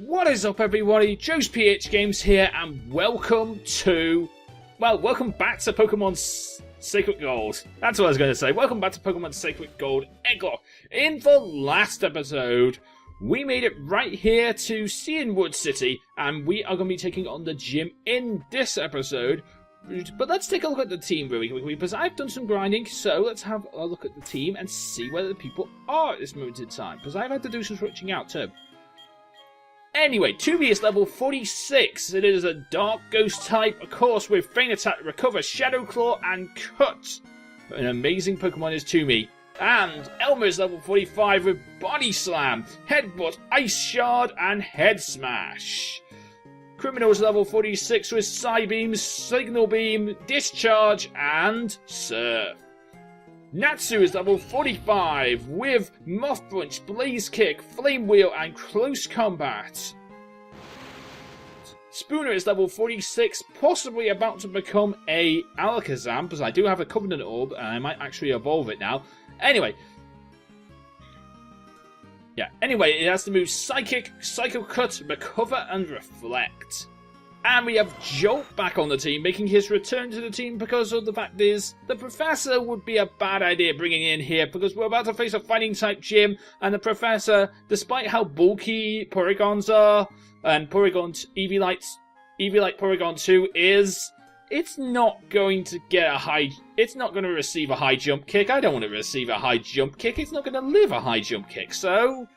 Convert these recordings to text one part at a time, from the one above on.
What is up, everybody? JoesphGames here, and welcome back to Pokemon Sacred Gold. That's what I was going to say. Welcome back to Pokemon Sacred Gold Egglocke. In the last episode, we made it right here to Cianwood City, and we are going to be taking on the gym in this episode. But let's take a look at the team really quickly, because I've done some grinding, so let's have a look at the team and see where the people are at this moment in time, because I've had to do some switching out too. Anyway, 2B is level 46. It is a Dark Ghost type, of course, with Feint Attack, Recover, Shadow Claw, and Cut. An amazing Pokemon is 2B. And Elmer is level 45 with Body Slam, Headbutt, Ice Shard, and Head Smash. Criminal is level 46 with Psybeam, Signal Beam, Discharge, and Surf. Natsu is level 45 with Moth Punch, Blaze Kick, Flame Wheel, and Close Combat. Spooner is level 46, possibly about to become a Alakazam, because I do have a Covenant Orb, and I might actually evolve it now. Anyway, it has to move Psychic, Psycho Cut, Recover, and Reflect. And we have Jolt back on the team, making his return to the team because of the fact is the Professor would be a bad idea bringing in here because we're about to face a fighting type gym, and the Professor, despite how bulky Porygons are, and Eevee Porygon 2 is, it's not going to receive a high jump kick. I don't want to receive a high jump kick. It's not going to live a high jump kick. So,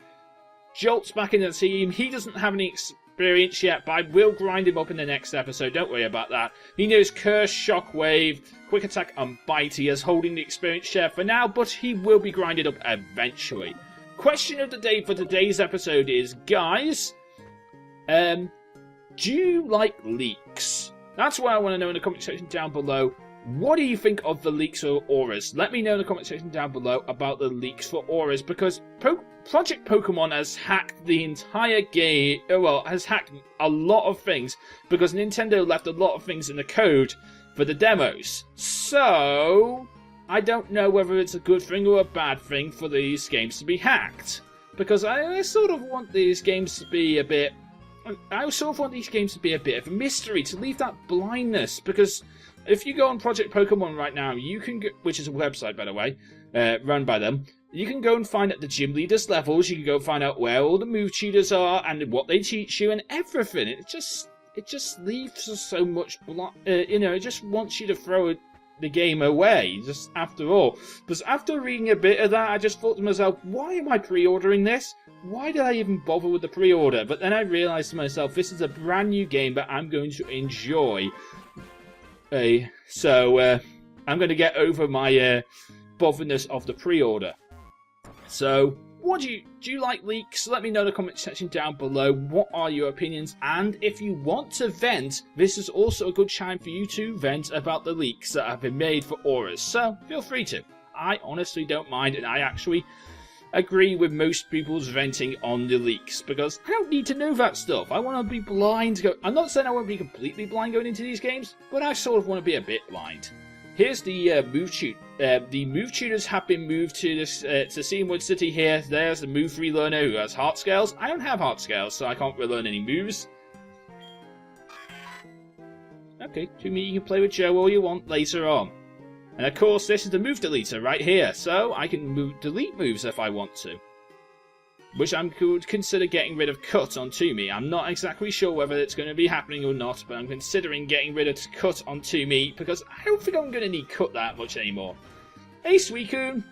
Jolt's back in the team. He doesn't have any experience yet, but I will grind him up in the next episode. Don't worry about that. He knows Curse, Shockwave, Quick Attack, and Bite. He is holding the experience share for now, but he will be grinded up eventually. Question of the day for today's episode is, guys, do you like leaks? That's what I want to know in the comment section down below. What do you think of the leaks for ORAS? Let me know in the comment section down below about the leaks for ORAS, because Project Pokemon has hacked the entire game, has hacked a lot of things, because Nintendo left a lot of things in the code for the demos. So, I don't know whether it's a good thing or a bad thing for these games to be hacked. Because I sort of want these games to be a bit of a mystery, to leave that blindness, because if you go on Project Pokemon right now, you can go, which is a website, by the way, run by them, you can go and find at the gym leaders levels, you can go find out where all the move tutors are, and what they teach you, and everything. It just leaves so much, it just wants you to throw the game away, just after all. Because after reading a bit of that, I just thought to myself, why am I pre-ordering this? Why did I even bother with the pre-order? But then I realised to myself, this is a brand new game that I'm going to enjoy. So I'm going to get over my botherness of the pre-order. So, do you like leaks? Let me know in the comment section down below. What are your opinions? And if you want to vent, this is also a good time for you to vent about the leaks that have been made for ORAS. So, feel free to. I honestly don't mind, and I actually agree with most people's venting on the leaks, because I don't need to know that stuff. I want to be blind. I'm not saying I won't be completely blind going into these games, but I sort of want to be a bit blind. Here's the move tutor. The move tutors have been moved to this to Cianwood City here. There's the move relearner who has heart scales. I don't have heart scales, so I can't relearn any moves. Okay, to me you can play with Joe all you want later on. And of course, this is the move deleter right here, so I can delete moves if I want to. Which I could consider getting rid of Cut on Toomey. I'm not exactly sure whether it's going to be happening or not, but I'm considering getting rid of Cut on Toomey, because I don't think I'm going to need Cut that much anymore. Hey, Suicune!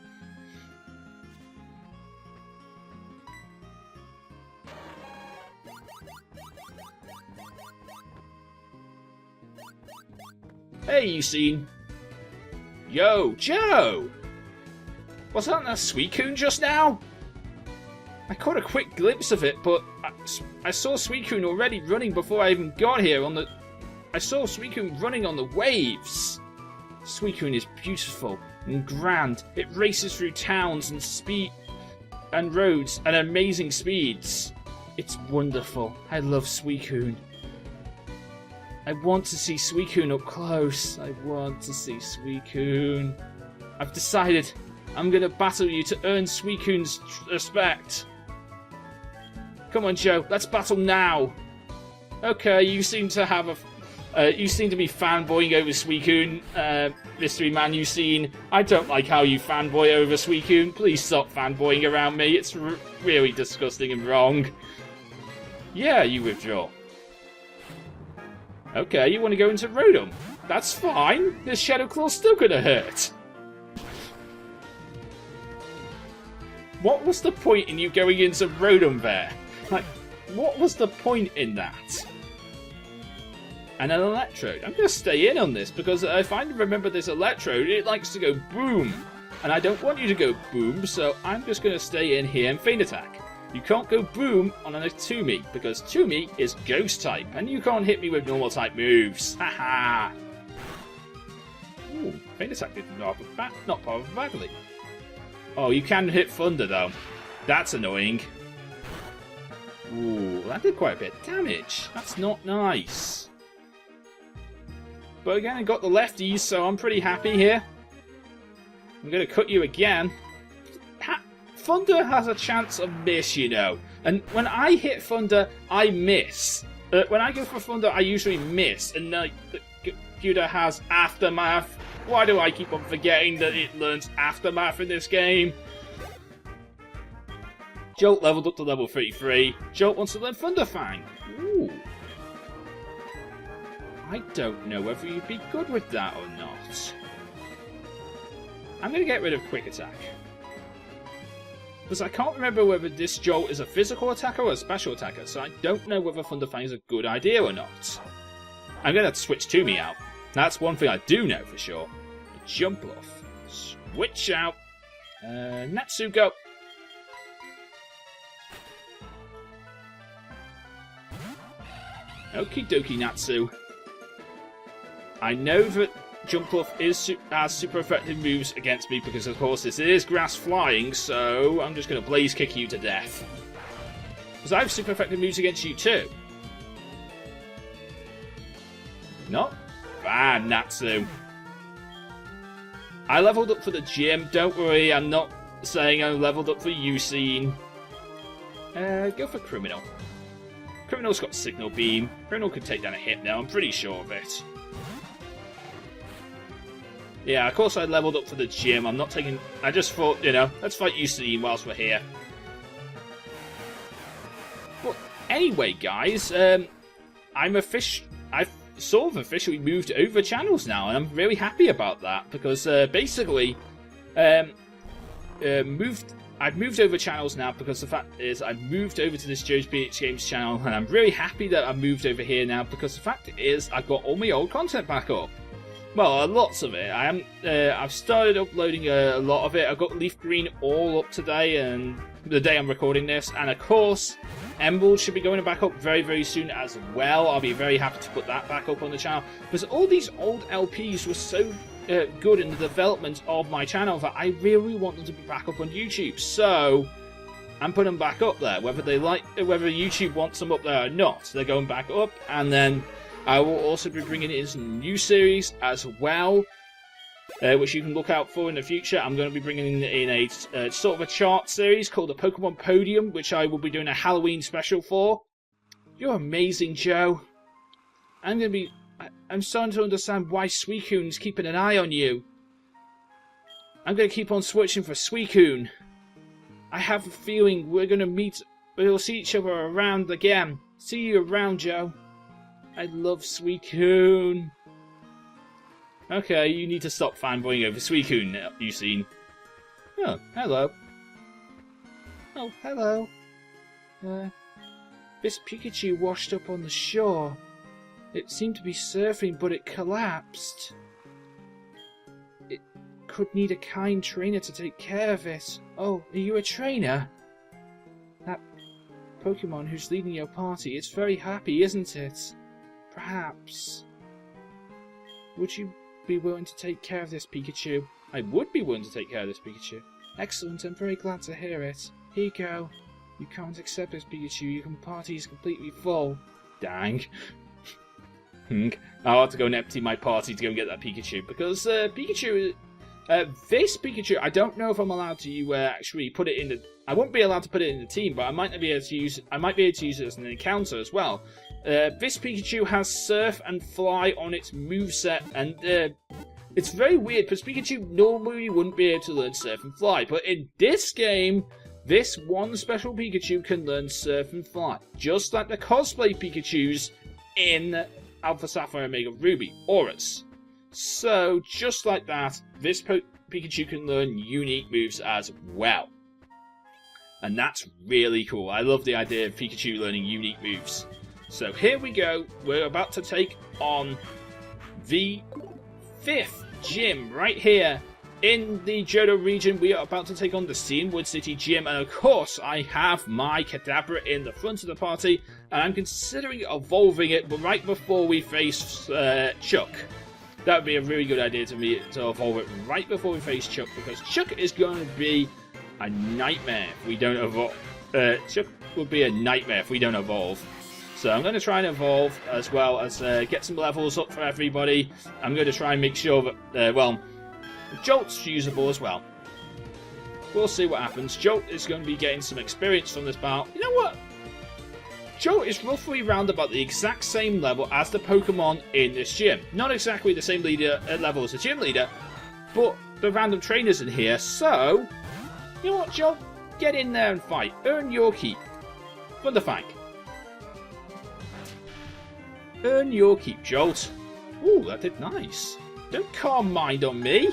Hey, you seen? Yo, Joe! Was that Suicune just now? I caught a quick glimpse of it, but I saw Suicune already running before I even got here I saw Suicune running on the waves! Suicune is beautiful and grand. It races through towns and roads at amazing speeds. It's wonderful. I love Suicune. I want to see Suicune up close. I want to see Suicune. I've decided I'm going to battle you to earn Suicune's respect. Come on, Joe. Let's battle now. Okay, you seem to have you seem to be fanboying over Suicune, Mystery Man. I don't like how you fanboy over Suicune. Please stop fanboying around me. It's really disgusting and wrong. Yeah, you withdraw. Okay, you want to go into Rotom. That's fine. This Shadow Claw's still gonna hurt. What was the point in you going into Rotom there? Like, what was the point in that? And an Electrode. I'm going to stay in on this because if I remember this Electrode, it likes to go boom. And I don't want you to go boom, so I'm just going to stay in here and Feint Attack. You can't go boom on a Toomey because Toomey is Ghost type and you can't hit me with normal type moves. Haha! Ooh, Feint Attack did not badly. Oh, you can hit Thunder though. That's annoying. Ooh, that did quite a bit of damage. That's not nice. But again, I got the lefties, so I'm pretty happy here. I'm going to cut you again. Thunder has a chance of miss, you know. And when I hit Thunder, I miss. When I go for Thunder, I usually miss. And Qotd has Aftermath. Why do I keep on forgetting that it learns Aftermath in this game? Jolt leveled up to level 33. Jolt wants to learn Thunder Fang. Ooh. I don't know whether you'd be good with that or not. I'm going to get rid of Quick Attack. Because I can't remember whether this Jolt is a physical attacker or a special attacker, so I don't know whether Thunder Fang is a good idea or not. I'm going to switch Toomey out. That's one thing I do know for sure. Jump off. Switch out. Natsuko. Okie dokie, Natsu. I know that Jumpluff has super effective moves against me because, of course, this is grass flying, so I'm just going to blaze kick you to death. Because I have super effective moves against you too. Not bad, Natsu. I leveled up for the gym. Don't worry, I'm not saying I leveled up for Ucene. Go for Criminal. Criminal's got Signal Beam. Criminal could take down a Hypno, I'm pretty sure of it. Yeah, of course I leveled up for the gym. I'm not taking... I just thought, you know, let's fight Ucene whilst we're here. Well, anyway, guys, I've sort of officially moved over channels now, and I'm really happy about that, because basically, I've moved over channels now because the fact is I've moved over to this JoesphGames channel, and I'm really happy that I've moved over here now because the fact is I've got all my old content back up. Well, lots of it. I've started uploading a lot of it. I've got Leaf Green all up today, and the day I'm recording this, and of course, Emerald should be going back up very, very soon as well. I'll be very happy to put that back up on the channel because all these old LPs were so good in the development of my channel that I really want them to be back up on YouTube. So I'm putting them back up there, whether YouTube wants them up there or not. They're going back up, and then I will also be bringing in some new series as well, which you can look out for in the future. I'm going to be bringing in a sort of a chart series called the Pokemon Podium, which I will be doing a Halloween special for. You're amazing, Joe. I'm starting to understand why Suicune's keeping an eye on you. I'm going to keep on switching for Suicune. I have a feeling we'll see each other around again. See you around, Joe. I love Suicune. Okay, you need to stop fanboying over Suicune, Ucene. Oh, hello. Oh, hello. This Pikachu washed up on the shore. It seemed to be surfing, but it collapsed. It could need a kind trainer to take care of it. Oh, are you a trainer? That Pokemon who's leading your party is very happy, isn't it? Perhaps. Would you be willing to take care of this Pikachu? I would be willing to take care of this Pikachu. Excellent, I'm very glad to hear it. Here you go. You can't accept this Pikachu, your party is completely full. Dang. I'll have to go and empty my party to go and get that Pikachu, because Pikachu This Pikachu, I don't know if I'm allowed to actually put it in the... I won't be allowed to put it in the team, but I might be able to use it as an encounter as well. This Pikachu has Surf and Fly on its moveset, and it's very weird, because Pikachu normally wouldn't be able to learn Surf and Fly, but in this game, this one special Pikachu can learn Surf and Fly, just like the cosplay Pikachus in Alpha Sapphire Omega Ruby, ORAS. So, just like that, this Pikachu can learn unique moves as well. And that's really cool. I love the idea of Pikachu learning unique moves. So here we go. We're about to take on the 5th gym right here in the Johto region. We are about to take on the Steamwood City gym. And of course, I have my Kadabra in the front of the party. And I'm considering evolving it right before we face Chuck. That would be a really good idea to me, to evolve it right before we face Chuck, because Chuck is going to be a nightmare if we don't evolve. Chuck would be a nightmare if we don't evolve. So I'm going to try and evolve, as well as get some levels up for everybody. I'm going to try and make sure that, well, Jolt's usable as well. We'll see what happens. Jolt is going to be getting some experience from this battle. You know what? Jolt is roughly round about the exact same level as the Pokemon in this gym. Not exactly the same level as the gym leader, but the random trainers in here. So, you know what, Jolt? Get in there and fight. Earn your keep. Thunderfang. Earn your keep, Jolt. Ooh, that did nice. Don't calm mind on me.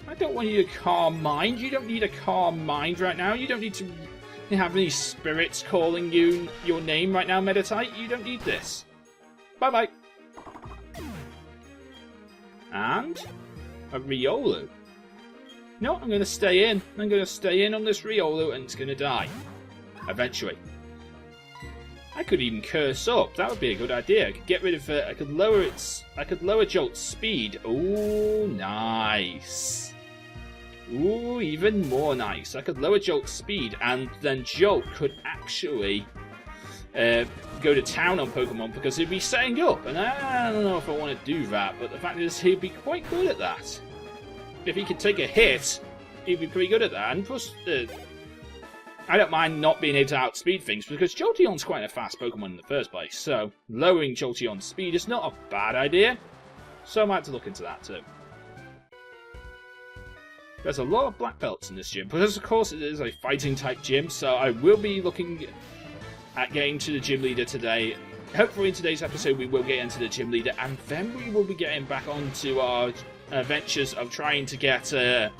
I don't want you to calm mind. You don't need a calm mind right now. You don't need to have any spirits calling you your name right now, Meditite. You don't need this. Bye-bye. And a Riolu. No, I'm going to stay in. I'm going to stay in on this Riolu, and it's going to die. Eventually. I could even curse up. That would be a good idea. I could get rid of it. I could lower Jolt's speed. Ooh, nice. Ooh, even more nice. I could lower Jolt's speed, and then Jolt could actually go to town on Pokemon, because he'd be setting up, and I don't know if I want to do that, but the fact is he'd be quite good at that. If he could take a hit, he'd be pretty good at that, and plus, I don't mind not being able to outspeed things, because Jolteon's quite a fast Pokemon in the first place, so lowering Jolteon's speed is not a bad idea, so I might have to look into that too. There's a lot of black belts in this gym, because of course it is a fighting type gym, so I will be looking at getting to the gym leader today. Hopefully in today's episode we will get into the gym leader, and then we will be getting back onto our adventures of trying to get that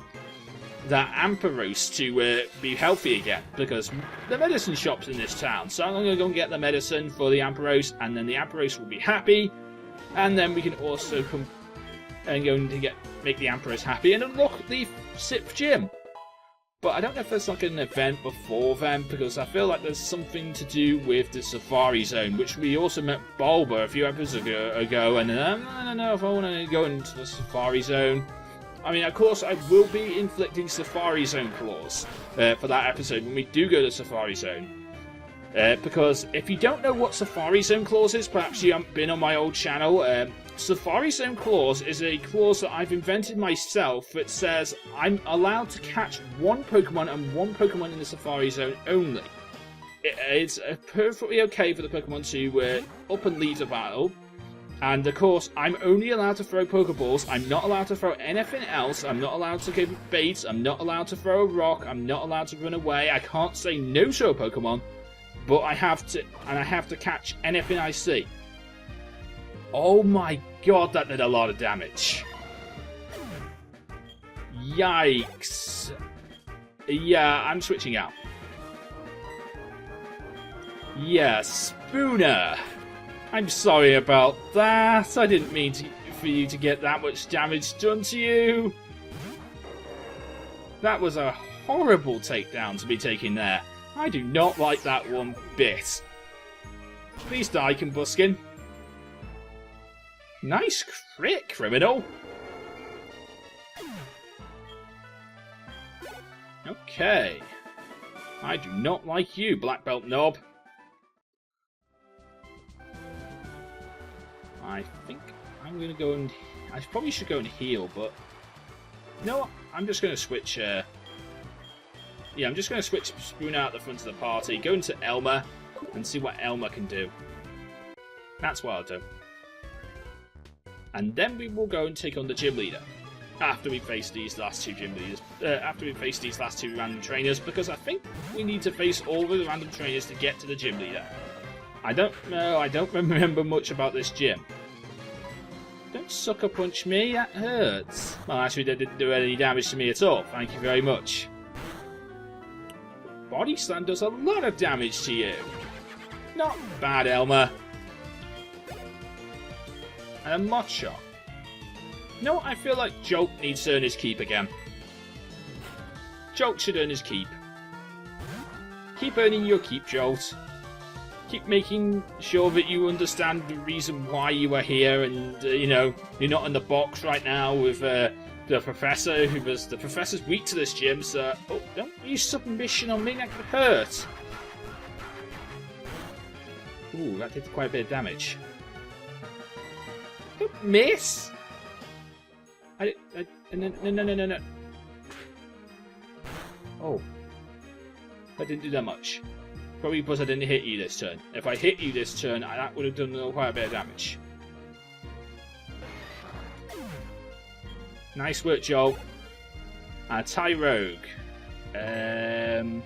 Ampharos to be healthy again, because the medicine shop's in this town, so I'm going to go and get the medicine for the Ampharos, and then the Ampharos will be happy, and then we can also come and go to make the Ampharos happy and unlock the 6th gym. But I don't know if there's like an event before then, because I feel like there's something to do with the Safari Zone, which we also met Bulba a few episodes ago, and I don't know if I want to go into the Safari Zone. I mean, of course, I will be inflicting Safari Zone claws for that episode when we do go to Safari Zone. Because if you don't know what Safari Zone clause is, perhaps you haven't been on my old channel, Safari Zone clause is a clause that I've invented myself that says I'm allowed to catch one Pokemon and one Pokemon in the Safari Zone only. It's perfectly okay for the Pokemon to up and leave the battle. And of course, I'm only allowed to throw Pokeballs. I'm not allowed to throw anything else. I'm not allowed to give baits. I'm not allowed to throw a rock. I'm not allowed to run away. I can't say no to a Pokemon. But I have to catch anything I see. Oh my god, that did a lot of damage. Yikes. Yeah, I'm switching out. Yeah, Spooner. I'm sorry about that. I didn't mean for you to get that much damage done to you. That was a horrible takedown to be taking there. I do not like that one bit. Please die, Combuskin. Nice crit, criminal. Okay. I do not like you, Black Belt Knob. I think I'm going to go and... I probably should go and heal, but... No, I'm just going to switch... yeah, I'm just going to switch Spoon out the front of the party, go into Elmer, and see what Elmer can do. That's what I'll do. And then we will go and take on the gym leader. After we face these last two gym leaders. After we face these last two random trainers, because I think we need to face all of the random trainers to get to the gym leader. I don't know, I don't remember much about this gym. Don't sucker punch me, that hurts. Well, actually, that didn't do any damage to me at all. Thank you very much. Body Slam does a lot of damage to you. Not bad, Elmer. And a Mott Shot. No, I feel like Jolt needs to earn his keep again. Jolt should earn his keep. Keep earning your keep, Jolt. Keep making sure that you understand the reason why you are here, and you know, you're not in the box right now with the professor, the professor's weak to this gym, so don't use submission on me, that could hurt. Ooh, that did quite a bit of damage. Don't miss. No. Oh, that didn't do that much. Probably because I didn't hit you this turn. If I hit you this turn, that would have done quite a bit of damage. Nice work, Joel. Tyrogue. Toomey,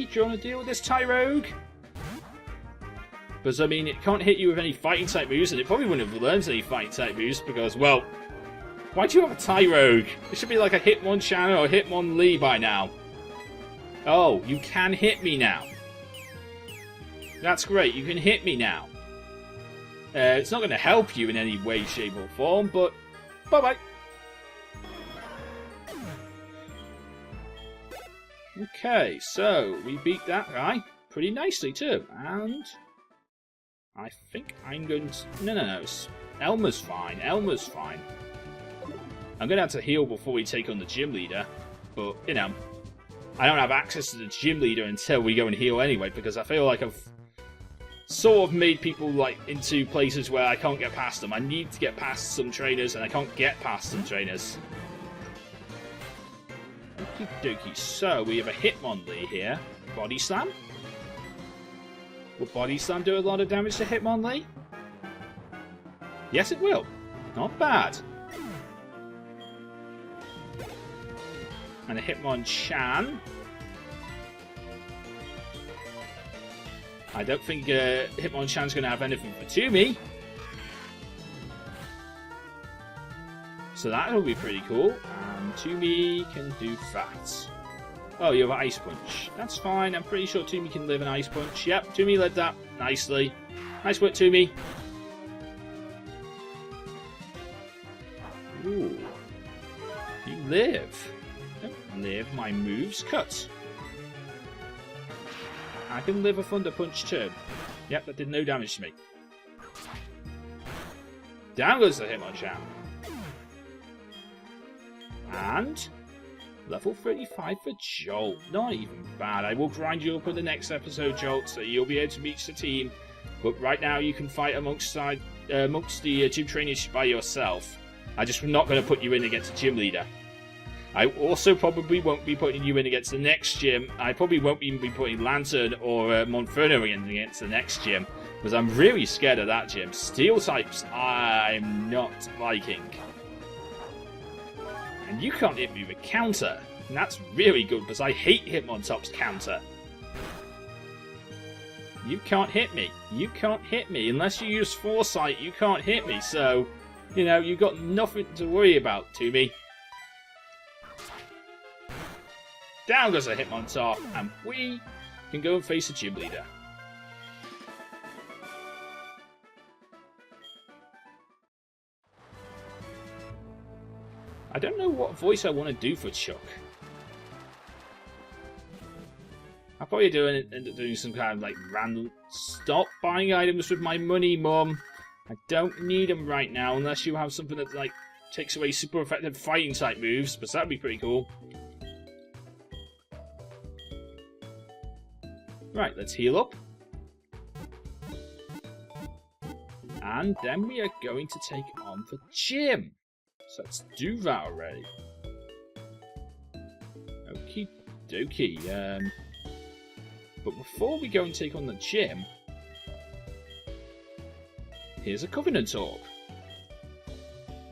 do you want to deal with this Tyrogue? Because, I mean, it can't hit you with any fighting type moves, and it probably wouldn't have learned any fighting type moves, because, well, why do you have a Tyrogue? It should be like a Hitmonchan or a Hitmonlee by now. Oh, you can hit me now. That's great, you can hit me now. It's not going to help you in any way, shape or form, but bye-bye. Okay, so we beat that guy pretty nicely too, and I think I'm going to... No. Elmer's fine, Elmer's fine. I'm going to have to heal before we take on the gym leader, but, you know, I don't have access to the gym leader until we go and heal anyway, because I feel like I've sort of made people like into places where I can't get past them. I need to get past some trainers, and I can't get past some trainers. Okie dokie. So we have a Hitmonlee here. Body Slam. Will Body Slam do a lot of damage to Hitmonlee? Yes, it will. Not bad. And a Hitmonchan. I don't think Hitmonchan's going to have anything for Toomey. So that'll be pretty cool. And Toomey can do that. Oh, you have an Ice Punch. That's fine. I'm pretty sure Toomey can live an Ice Punch. Yep, Toomey led that nicely. Nice work, Toomey. Ooh. You live. Live, my moves cut. I can live a Thunder Punch too. Yep, that did no damage to me. Down goes the Hitmonchan. And level 35 for Jolt. Not even bad. I will grind you up in the next episode, Jolt, so you'll be able to reach the team. But right now you can fight amongst the gym trainers by yourself. I'm just not going to put you in against the gym leader. I also probably won't be putting you in against the next gym. I probably won't even be putting Lanturn or Monferno in against the next gym, because I'm really scared of that gym. Steel types, I'm not liking. And you can't hit me with counter. And that's really good, because I hate Hitmontop's counter. You can't hit me. You can't hit me. Unless you use Foresight, you can't hit me. So, you know, you've got nothing to worry about, Toomey. Down goes a Hitmontop, and we can go and face the gym leader. I don't know what voice I want to do for Chuck. I'll probably end up doing some kind of like random... Stop buying items with my money, Mum. I don't need them right now, unless you have something that like takes away super effective fighting type moves, but that'd be pretty cool. Right, let's heal up. And then we are going to take on the gym. So let's do that already. Okie dokie. But before we go and take on the gym, here's a Covenant Orb.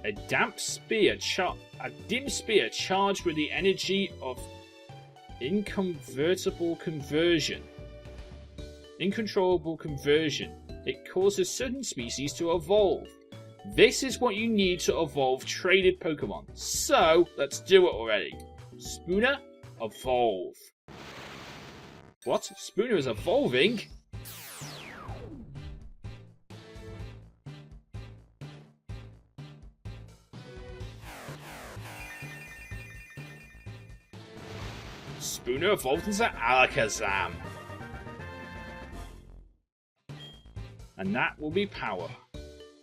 A dim spear charged with the energy of incontrollable conversion. It causes certain species to evolve. This is what you need to evolve traded Pokemon. So, let's do it already. Spooner, evolve. What? Spooner is evolving? Spooner evolved into Alakazam. And that will be power.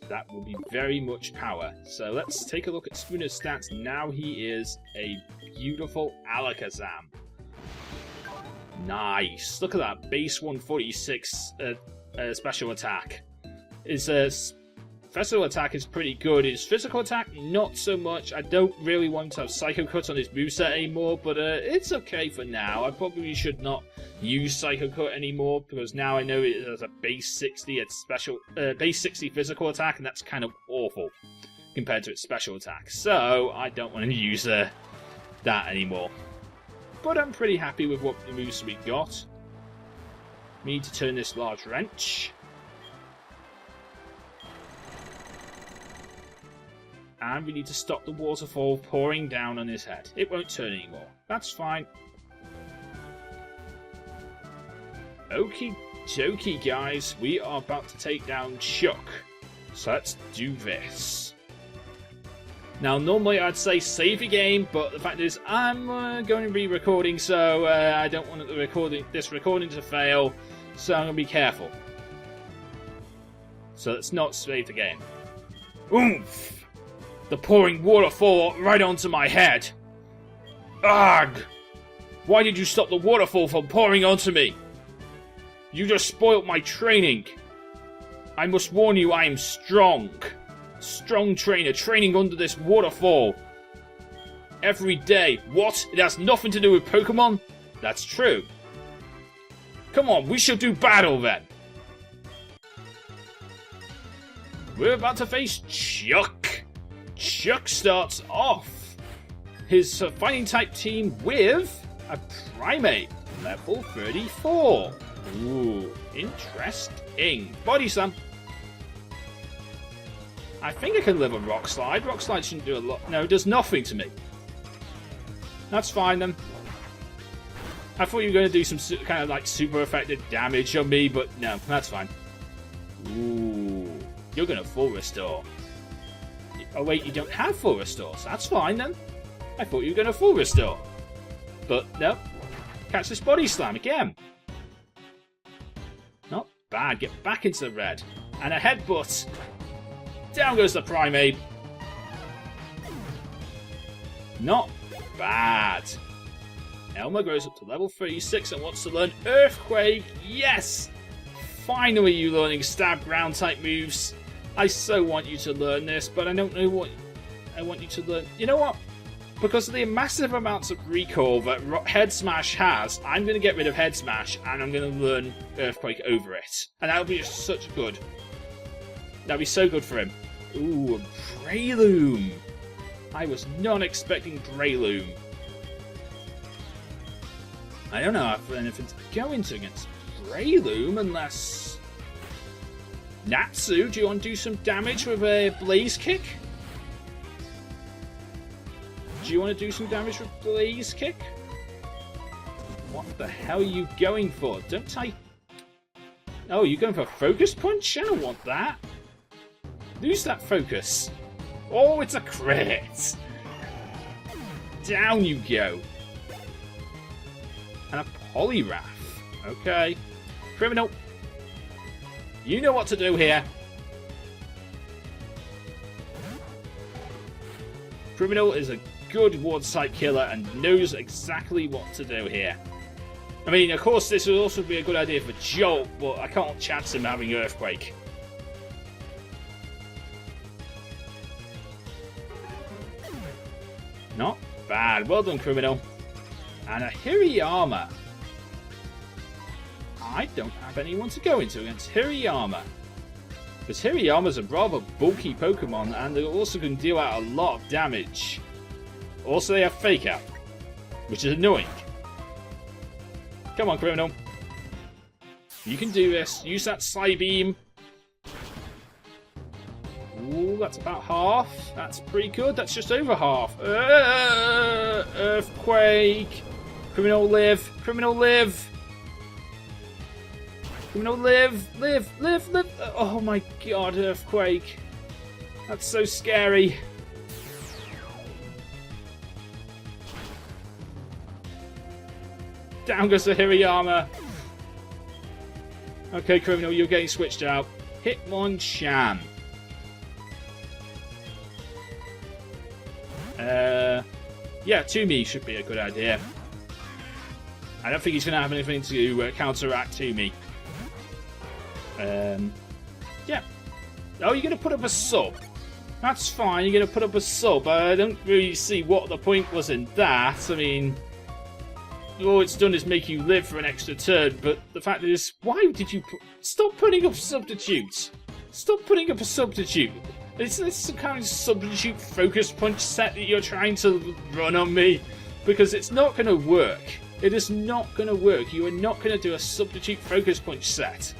That will be very much power. So let's take a look at Spooner's stats. Now he is a beautiful Alakazam. Nice. Look at that. Base 146 special attack. His special attack is pretty good. His physical attack, not so much. I don't really want to have Psycho Cut on his moveset anymore, but it's okay for now. I probably should not use Psycho Cut anymore, because now I know it has a base 60 base 60 physical attack, and that's kind of awful compared to its special attack. So I don't want to use that anymore. But I'm pretty happy with what the moves we got. We need to turn this large wrench. And we need to stop the waterfall pouring down on his head. It won't turn anymore. That's fine. Okie dokie, guys. We are about to take down Chuck. So let's do this. Now, normally I'd say save your game, but the fact is I'm going to be recording, so I don't want this recording to fail, so I'm going to be careful. So let's not save the game. Oomph! The pouring waterfall right onto my head. Ugh! Why did you stop the waterfall from pouring onto me? You just spoilt my training. I must warn you, I am strong. Strong trainer, training under this waterfall. Every day. What? It has nothing to do with Pokemon? That's true. Come on, we shall do battle then. We're about to face Chuck. Chuck starts off his fighting type team with a Primate, level 34. Ooh, interesting. Body Slam. I think I can live on Rock Slide. Rock Slide shouldn't do a lot. No, it does nothing to me. That's fine then. I thought you were going to do some kind of like super effective damage on me, but no, that's fine. Ooh, you're going to full restore. Oh wait, you don't have full restore, so that's fine then. I thought you were going to full restore. But no. Catch this Body Slam again. Not bad. Get back into the red. And a headbutt. Down goes the Primate. Not bad. Elmer grows up to level 36 and wants to learn Earthquake. Yes! Finally you learning stab ground type moves. I so want you to learn this, but I don't know what I want you to learn. You know what? Because of the massive amounts of recall that Head Smash has, I'm going to get rid of Head Smash and I'm going to learn Earthquake over it. And that'll be such good. That'll be so good for him. Ooh, a Breloom. I was not expecting Breloom. I don't know if anything's going to against Breloom unless... Natsu, do you want to do some damage with a Blaze Kick? Do you want to do some damage with Blaze Kick? What the hell are you going for? Don't I... Oh, you're going for Focus Punch? I don't want that. Lose that focus. Oh, it's a crit. Down you go. And a Poliwrath. Okay. Criminal. You know what to do here. Criminal is a good ward type killer and knows exactly what to do here. I mean, of course, this would also be a good idea for Jolt, but I can't chance him having Earthquake. Not bad. Well done, criminal. And a Hirayama. I don't have anyone to go into against Hirayama. Because Hirayama's a rather bulky Pokemon and they also can deal out a lot of damage. Also, they have Fake Out, which is annoying. Come on, criminal. You can do this. Use that Psybeam. Ooh, that's about half. That's pretty good. That's just over half. Earthquake. Criminal live. Criminal live. Criminal live. Live. Live. Live. Oh my god, Earthquake. That's so scary. Down goes the Hirayama. Okay, criminal, you're getting switched out. Hitmonchan. Yeah, Toomey should be a good idea. I don't think he's going to have anything to counteract Toomey. Yeah. Oh, you're going to put up a sub. That's fine, you're going to put up a sub. I don't really see what the point was in that. I mean, all it's done is make you live for an extra turn, but the fact is, why did you stop putting up substitutes? Stop putting up a substitute. Is this some kind of substitute focus punch set that you're trying to run on me? Because it's not going to work. It is not going to work. You are not going to do a substitute focus punch set.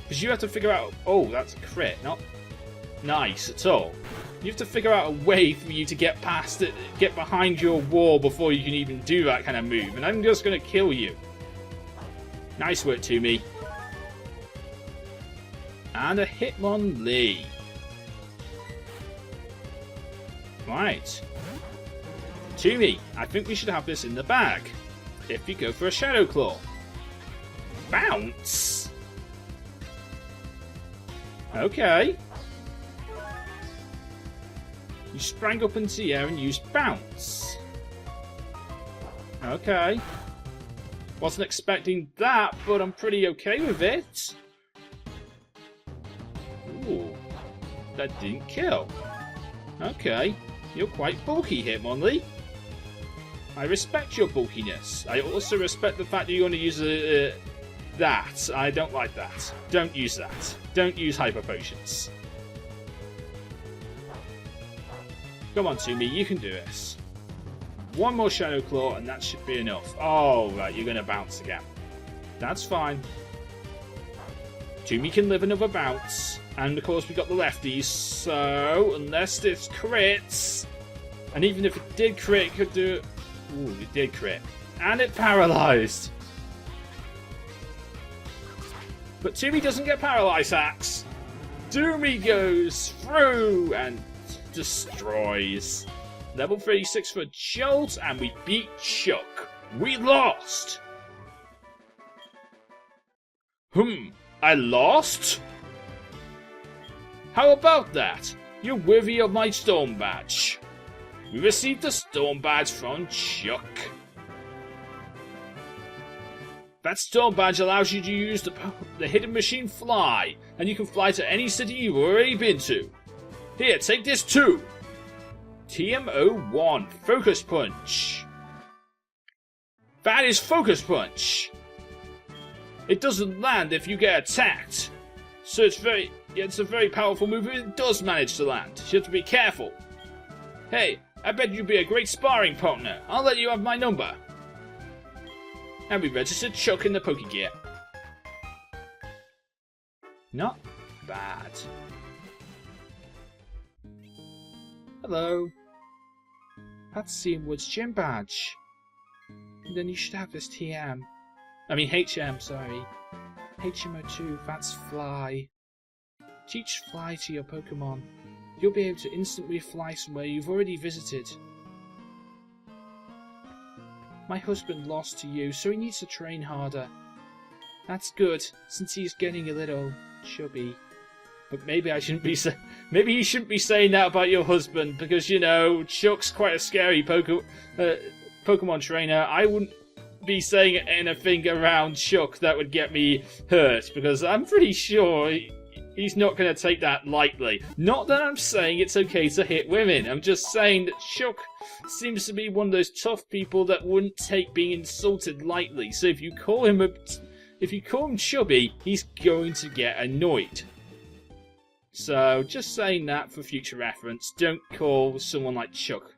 Because you have to figure out... Oh, that's a crit. Not nice at all. You have to figure out a way for you to get past it, get behind your wall before you can even do that kind of move. And I'm just going to kill you. Nice work, Toomey. And a Hitmonlee. Right. Toomey, I think we should have this in the bag. If you go for a Shadow Claw. Bounce! Okay. You sprang up into the air and used Bounce. Okay. Wasn't expecting that, but I'm pretty okay with it. Ooh. That didn't kill. Okay. You're quite bulky, Hitmonlee. I respect your bulkiness. I also respect the fact that you're going to use that. I don't like that. Don't use that. Don't use Hyper Potions. Come on, Toomey, you can do this. One more Shadow Claw and that should be enough. Oh, right, you're going to bounce again. That's fine. Toomey can live another bounce. And, of course, we got the lefties, so unless this crits... And even if it did crit, it could do... Ooh, it did crit. And it paralysed. But Toomey doesn't get Paralyze Axe. Toomey goes through and destroys. Level 36 for Jolt, and we beat Chuck. We lost! I lost? How about that? You're worthy of my Storm Badge. We received the Storm Badge from Chuck. That Storm Badge allows you to use the Hidden Machine Fly, and you can fly to any city you've already been to. Here, take this too. TM01, Focus Punch. That is Focus Punch. It doesn't land if you get attacked. So it's a very powerful move, but it does manage to land. You have to be careful. Hey, I bet you'd be a great sparring partner. I'll let you have my number. And we registered Chuck in the Pokegear. Not bad. Hello. That's Seam Wood's gym badge. And then you should have this HM, sorry. HMO2, that's Fly. Teach Fly to your Pokemon. You'll be able to instantly fly somewhere you've already visited. My husband lost to you, so he needs to train harder. That's good, since he's getting a little chubby. But maybe I shouldn't be maybe you shouldn't be saying that about your husband, because, you know, Chuck's quite a scary Pokemon trainer. I wouldn't be saying anything around Chuck that would get me hurt, because I'm pretty sure He's not going to take that lightly. Not that I'm saying it's okay to hit women. I'm just saying that Chuck seems to be one of those tough people that wouldn't take being insulted lightly. So if you call him chubby, he's going to get annoyed. So just saying that for future reference. Don't call someone like Chuck,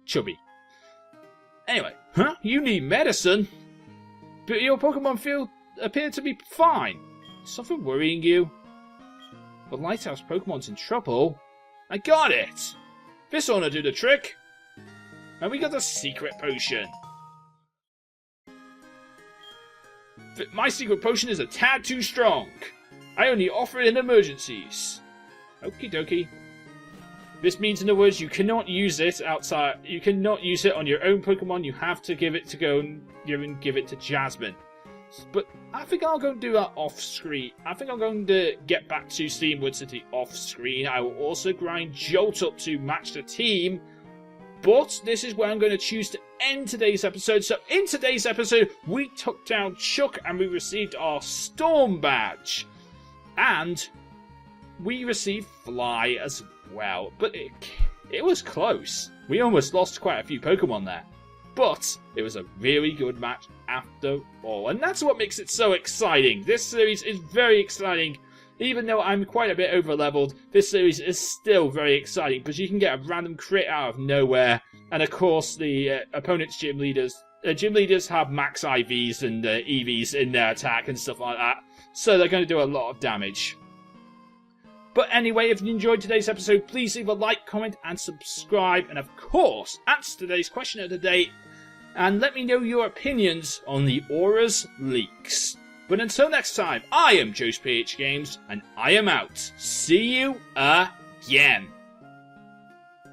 chubby. Anyway, you need medicine, but your Pokemon appear to be fine. Something worrying you? The Lighthouse Pokemon's in trouble. I got it! This ought to do the trick. And we got the secret potion. My secret potion is a tad too strong. I only offer it in emergencies. Okie dokie. This means, in other words, you cannot use it outside. You cannot use it on your own Pokemon. You have to give it to give it to Jasmine. But I think I'll go and do that off screen. I think I'm going to get back to Steamwood City off screen. I will also grind Jolt up to match the team. But this is where I'm going to choose to end today's episode. So in today's episode, we took down Chuck and we received our Storm badge. And we received Fly as well. But it was close. We almost lost quite a few Pokemon there. But it was a really good match after all. And that's what makes it so exciting. This series is very exciting. Even though I'm quite a bit over-leveled, this series is still very exciting. Because you can get a random crit out of nowhere. And of course, the opponent's gym leaders have max IVs and EVs in their attack and stuff like that. So they're going to do a lot of damage. But anyway, if you enjoyed today's episode, please leave a like, comment, and subscribe. And of course, answer today's question of the day. And let me know your opinions on the ORAS leaks. But until next time, I am JoesphGames, and I am out. See you again.